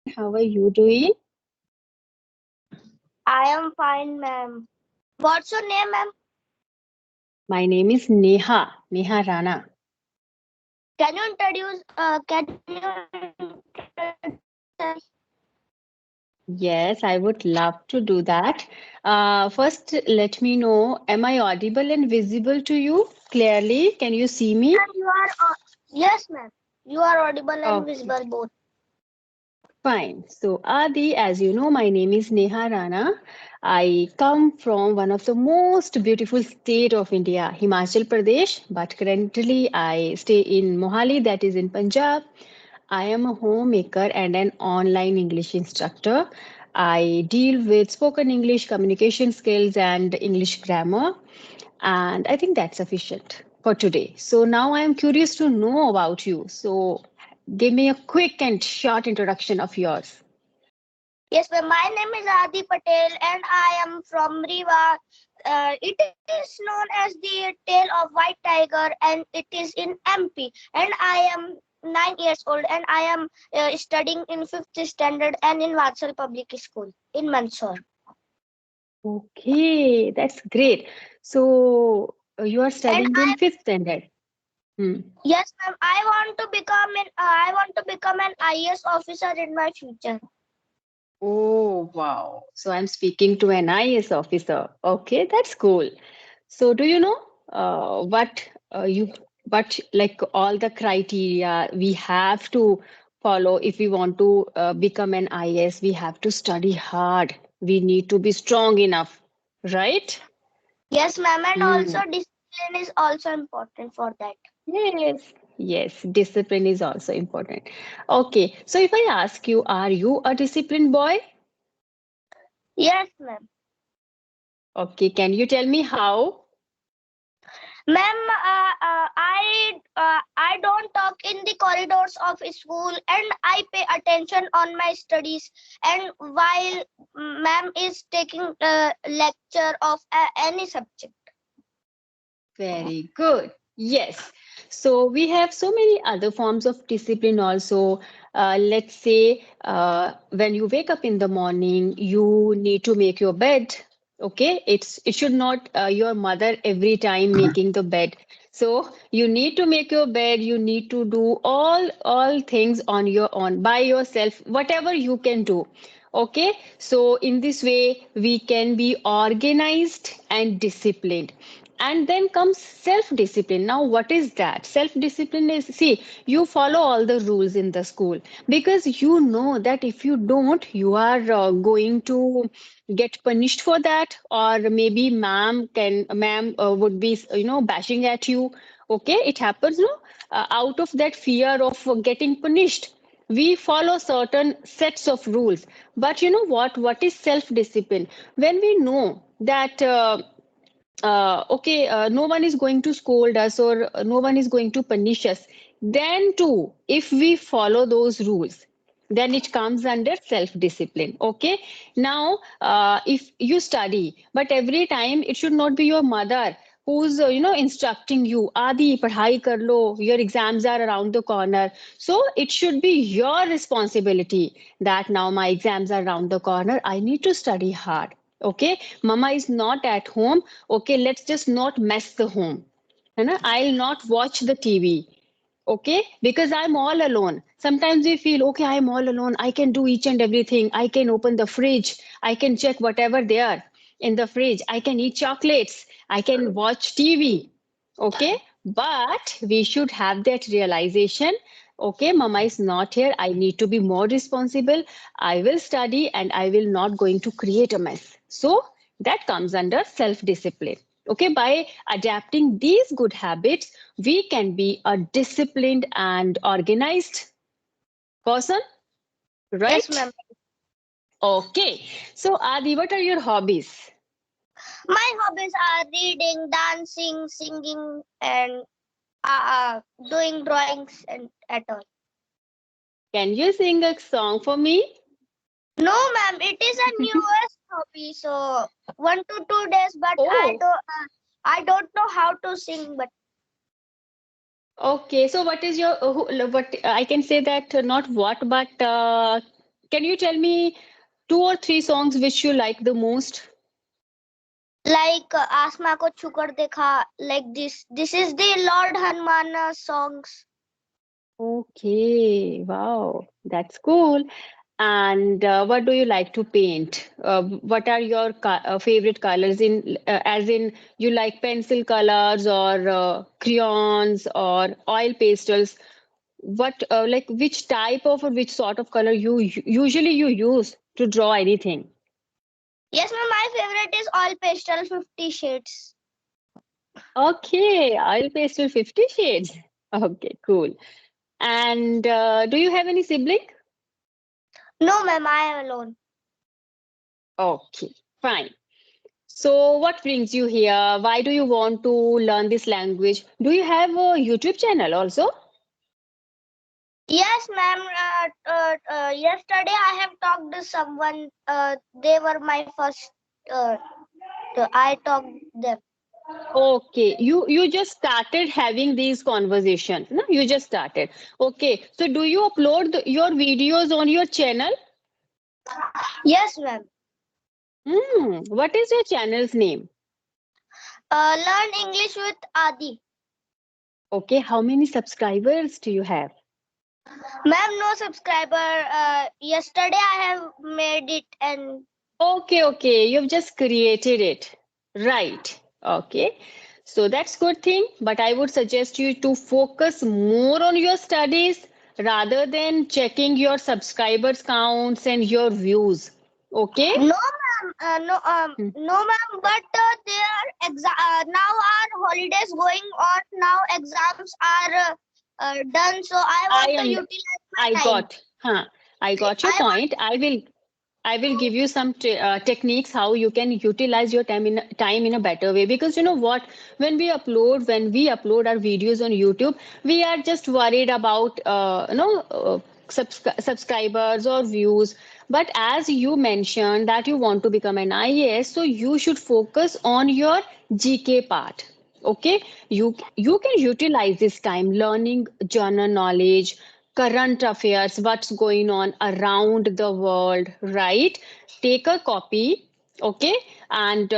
How are you doing? I am fine, ma'am. What's your name, ma'am? My name is Neha, Neha Rana. Can you introduce? Can you introduce? Yes, I would love to do that. First, let me know, am I audible and visible to you clearly? Can you see me? And you are. Yes, ma'am. You are audible and Okay, visible both. fine. So, Adi, as you know, my name is Neha Rana. I come from one of the most beautiful state of India, Himachal Pradesh, but currently I stay in Mohali, that is in Punjab. I am a homemaker and an online English instructor. I deal with spoken English, communication skills, and English grammar. And I think that's sufficient for today. So now I am curious to know about you. So give me a quick and short introduction of yours. Yes, ma'am. My name is Adi Patel, and I am from Riva. It is known as the tail of white tiger, and it is in MP. And I am 9 years old, and I am studying in fifth standard and in Vatsal Public School in Mandsaur. Okay, that's great. So you are And studying in fifth standard. Hmm. yes, ma'am. I want to become an IAS officer in my future. Oh, wow. So I'm speaking to an IAS officer. Okay, that's cool. So do you know what you but like all the criteria we have to follow if we want to become an IAS, we have to study hard. We need to be strong enough, right? Yes, ma'am. And also Hmm. discipline is also important for that. Yes. Yes, discipline is also important. Okay, so if I ask you, are you a disciplined boy? Yes, ma'am. Okay, can you tell me how? Ma'am, I don't talk in the corridors of school, and I pay attention on my studies. And while ma'am is taking lecture of any subject. Very good. Yes. So we have so many other forms of discipline also. Let's say when you wake up in the morning, you need to make your bed. Okay, it should not your mother every time making the bed. So you need to make your bed. You need to do all things on your own by yourself, whatever you can do. Okay, so in this way we can be organized and disciplined. And then comes self discipline. Now what is that? Self discipline is, see, you follow all the rules in the school because you know that if you don't, you are going to get punished for that, or maybe ma'am would be bashing at you. Okay, it happens, no, out of that fear of getting punished, we follow certain sets of rules. But you know what is self discipline? When we know that okay, no one is going to scold us, or no one is going to punish us, then too, if we follow those rules, then it comes under self discipline. Okay, now if you study, but every time it should not be your mother who's instructing you, Adi padhai kar lo, your exams are around the corner. So it should be your responsibility that now my exams are around the corner, I need to study hard. Okay, mama is not at home. Okay, let's just not mess the home. है ना? I'll not watch the TV. Okay, because I'm all alone. Sometimes we feel, okay, I'm all alone, I can do each and everything, I can open the fridge, I can check whatever there in the fridge, I can eat chocolates, I can watch TV. Okay, but we should have that realization, okay, mama is not here, I need to be more responsible, I will study and I will not going to create a mess. So that comes under self discipline. Okay, by adapting these good habits, we can be a disciplined and organized person, Yes, right? ma'am. Okay, so Adi, what are your hobbies? My hobbies are reading, dancing, singing, and doing drawings and at all. Can you sing a song for me? No, ma'am, it is a newest hobby, so 1 to 2 days. But Oh, I don't know how to sing. But okay. So what is your what I can say that not what, but can you tell me 2 or 3 songs which you like the most? Like Asma ko chukar dekha, like this. This is the Lord Hanuman songs. Okay, wow, that's cool. And what do you like to paint? What are your favorite colors as in you like pencil colors or crayons or oil pastels? What like which type of or which sort of color usually you use to draw anything? Yes, ma'am. My favorite is oil pastel 50 shades. Okay, oil pastel 50 shades. Okay, cool. And do you have any sibling? No, ma'am. I am alone. Okay, fine. So, what brings you here? Why do you want to learn this language? Do you have a YouTube channel also? Yes, ma'am. Yesterday I have talked to someone. They were my first. I talked them. Okay, you just started having these conversations. No, you just started. Okay, so do you upload your videos on your channel? Yes, ma'am. What is your channel's name? Learn English with Adi. Okay, how many subscribers do you have? Ma'am, no subscriber. Yesterday I have made it and Okay, you've just created it. Right. Okay. So that's good thing, but I would suggest you to focus more on your studies rather than checking your subscribers counts and your views. Okay? no, ma'am. Hmm. No, ma'am. But now our holidays going on. Now exams are done. So I I want to am utilize I my time. I got your I want. point. I will give you some techniques how you can utilize your time in a better way, because you know what, when we upload our videos on YouTube, we are just worried about subscribers or views. But as you mentioned that you want to become an IAS, so you should focus on your GK part. Okay, you can utilize this time learning general knowledge, current affairs, what's going on around the world, right? Take a copy, okay, and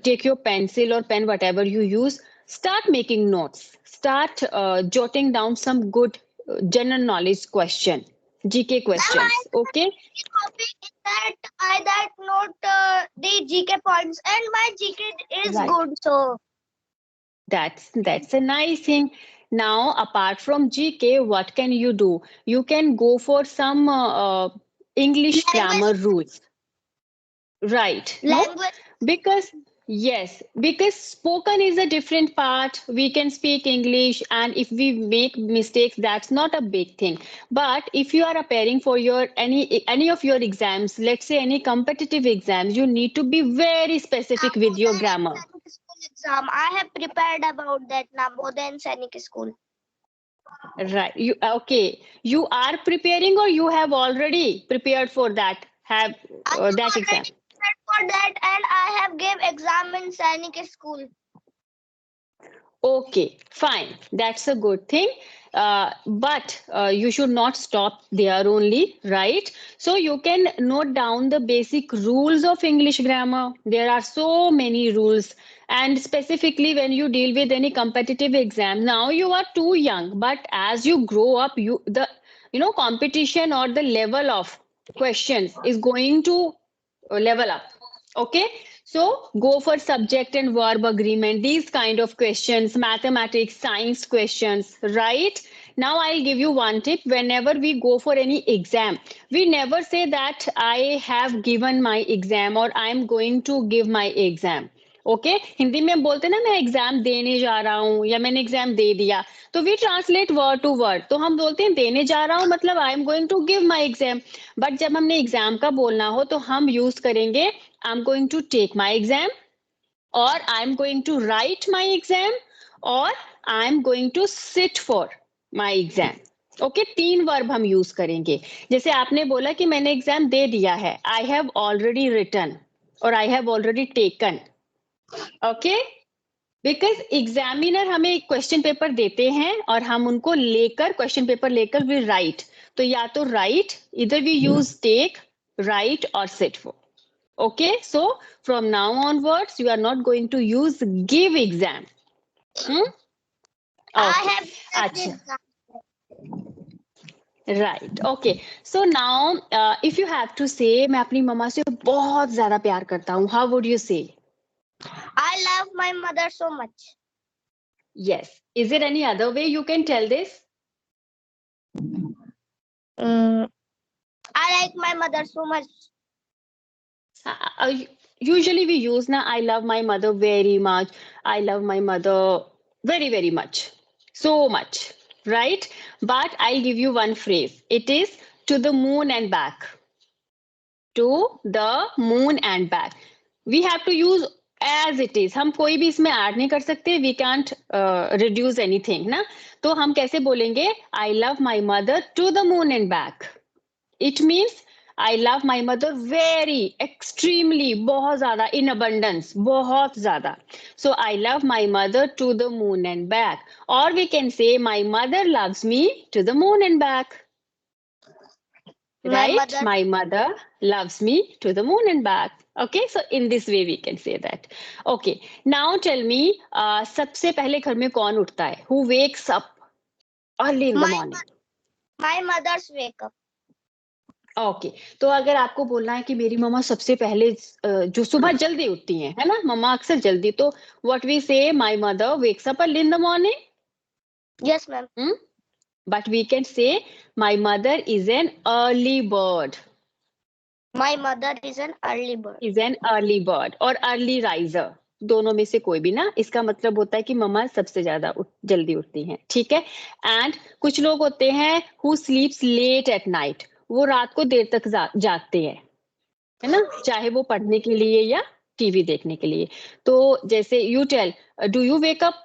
take your pencil or pen, whatever you use. Start making notes. Start jotting down some good general knowledge question, GK Ma'am, I questions. Okay, copy in that. I that note the GK points, and my GK is right. good. So That's a nice thing. Now, apart from GK, what can you do? You can go for some English language, grammar rules. Right. No? language. Because, yes, because spoken is a different part. We can speak English, and if we make mistakes, that's not a big thing. But if you are preparing for your any of your exams, let's say any competitive exams, you need to be very specific with your Navodaya and grammar. Sainik School exam. I have prepared about that Navodaya and Sainik School. Right. Okay. You are preparing or you have already prepared for that, have I have that exam? already prepared for that, and I have gave exam in Sainik School. Okay, fine. That's a good thing. But you should not stop there only, right? So you can note down the basic rules of English grammar. There are so many rules. And specifically when you deal with any competitive exam, now you are too young, but as you grow up, competition or the level of questions is going to level up. Okay, so go for subject and verb agreement, these kind of questions, mathematics, science questions, right? Now I'll give you one tip. Whenever we go for any exam, we never say that I have given my exam or I'm going to give my exam. Okay Hindi में हम बोलते हैं ना मैं exam देने जा रहा हूँ या मैंने एग्जाम दे दिया, तो we translate word to word, तो हम बोलते हैं देने जा रहा हूँ मतलब I am going to give my exam. But जब हमने एग्जाम का बोलना हो तो हम यूज करेंगे I am going to take my exam, और I am going to write my exam, और I am going to sit for my exam. Okay, 3 verb हम यूज करेंगे। जैसे आपने बोला कि मैंने एग्जाम दे दिया है, आई हैव ऑलरेडी रिटन और I have already taken. Okay, because examiner हमें क्वेश्चन पेपर देते हैं और हम उनको लेकर क्वेश्चन पेपर लेकर वी राइट, तो या तो write, either we use take, write or sit for. Okay, so from now onwards, you are not going to use give exam. I Okay, have done अच्छा, this. right. Okay, so now if you have to say मैं अपनी मम्मा से बहुत ज्यादा प्यार करता हूँ, how would you say? I love my mother so much. Yes. Is there any other way you can tell this? I like my mother so much. Uh, Usually we use na I love my mother very much. I love my mother very, very much. So much, right? But I'll give you one phrase. It is to the moon and back. To the moon and back. We have to use as it is. हम कोई भी इसमें add नहीं कर सकते. We can't reduce anything, ना? तो हम कैसे बोलेंगे? I love my mother to the moon and back. It means I love my mother very, extremely, बहुत ज़्यादा, in abundance, बहुत ज़्यादा. So I love my mother to the moon and back. Or we can say my mother loves me to the moon and back. Right? My mother loves me to the moon and back. Okay, so in this way we can say that. Okay, now tell me, सबसे पहले घर में कौन उठता है? Who wakes up early in the morning? My mother's wake up. Okay तो अगर आपको बोलना है कि मेरी मम्मा सबसे पहले जो सुबह जल्दी उठती हैं, है ना, मम्मा अक्सर जल्दी, तो व्हाट वी से my mother wakes up early in the morning. Yes, ma'am. But we can say my mother is an early bird. My mother is an early bird. Is an early bird or early riser. दोनों में से कोई भी ना, इसका मतलब होता है कि मम्मा सबसे ज्यादा जल्दी उठती हैं, ठीक है. एंड कुछ लोग होते हैं who sleeps late at night, वो रात को देर तक जागते हैं, है ना, चाहे वो पढ़ने के लिए या टीवी देखने के लिए. तो जैसे you tell, do you wake up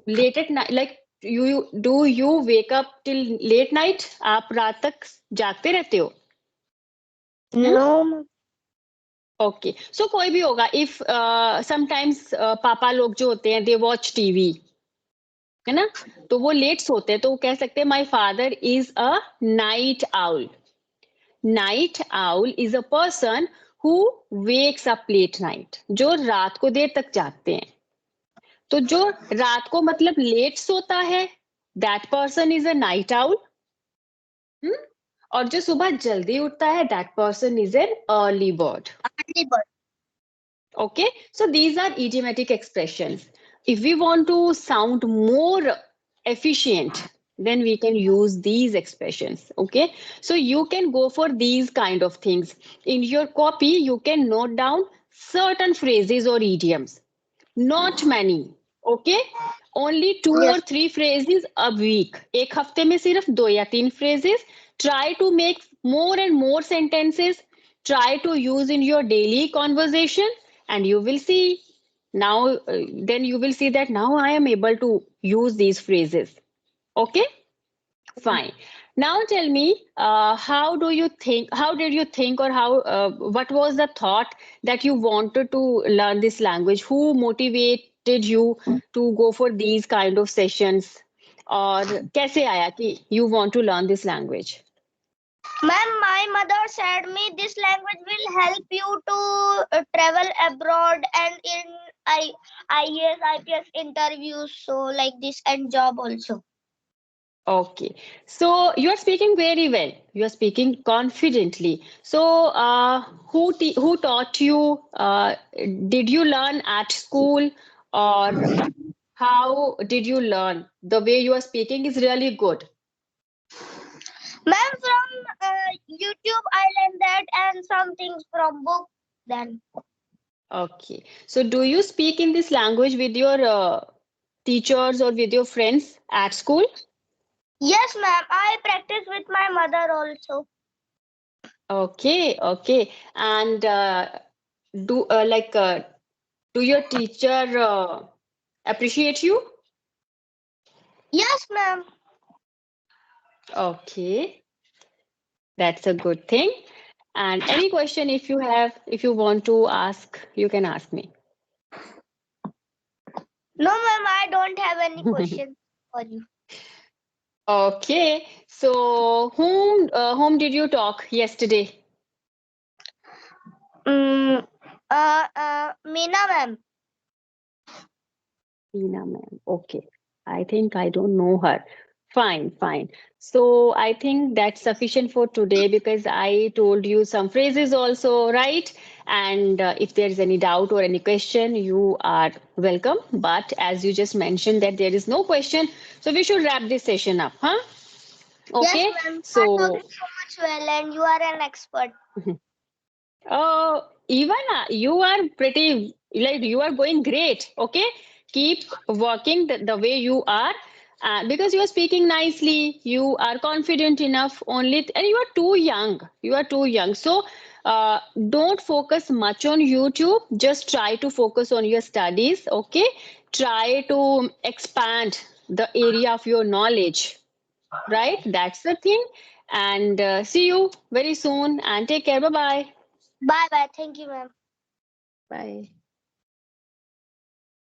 late at night, like do you wake up till late night? आप रात तक जागते रहते हो? No. ओके सो कोई भी होगा. इफ समटाइम्स पापा लोग जो होते हैं दे वॉच टीवी, है ना, तो वो लेट सोते हैं, तो वो कह सकते हैं my father is a night owl. Night owl is a person who wakes up late night, जो रात को देर तक जागते हैं. तो जो रात को मतलब लेट सोता है, that person is a night owl. और जो सुबह जल्दी उठता है, that person is an early bird. Early bird. Okay, so these are idiomatic expressions. If we want to sound more efficient, then we can use these expressions. Okay, so you can go for these kind of things. In your copy, you can note down certain phrases or idioms. Not many. Okay, only 2 or 3 phrases a week. एक हफ्ते में सिर्फ 2 या 3 phrases. Try to make more and more sentences. Try to use in your daily conversation, and you will see now. Then you will see that now I am able to use these phrases. Okay, fine. Now tell me, how do you think? How did you think, or how? What was the thought that you wanted to learn this language? Who motivated you to go for these kind of sessions? और कैसे आया कि you want to learn this language? Ma'am, my mother said me this language will help you to travel abroad and in IAS, IPS interviews, so like this, and job also. Okay, so you are speaking very well. You are speaking confidently. So, who taught you? Did you learn at school, or how did you learn? The way you are speaking is really good. Ma'am, from YouTube I learned that, and some things from book then. Okay, so do you speak in this language with your teachers or with your friends at school? Yes, ma'am. I practice with my mother also. Okay, okay, and do do your teacher appreciate you? Yes, ma'am. Okay, that's a good thing. And any question if you have, if you want to ask, you can ask me. No, ma'am. I don't have any question for you. Okay. So whom did you talk yesterday? Meena ma'am. Tina ma'am. Okay. I think I don't know her. Fine, fine. So I think that's sufficient for today because I told you some phrases also, right? And if there's any doubt or any question, you are welcome. But as you just mentioned that there is no question, so we should wrap this session up, huh? Yes, Okay. ma'am. You are So, talking so much well, and you are an expert. Ivana, you are pretty, like you are going great. Okay, keep working the way you are, because you are speaking nicely. You are confident enough. Only, and you are too young. You are too young. So, don't focus much on YouTube. Just try to focus on your studies. Okay, try to expand the area of your knowledge. Right, that's the thing. And see you very soon. And take care. Bye bye. Bye bye. Thank you, ma'am. Bye.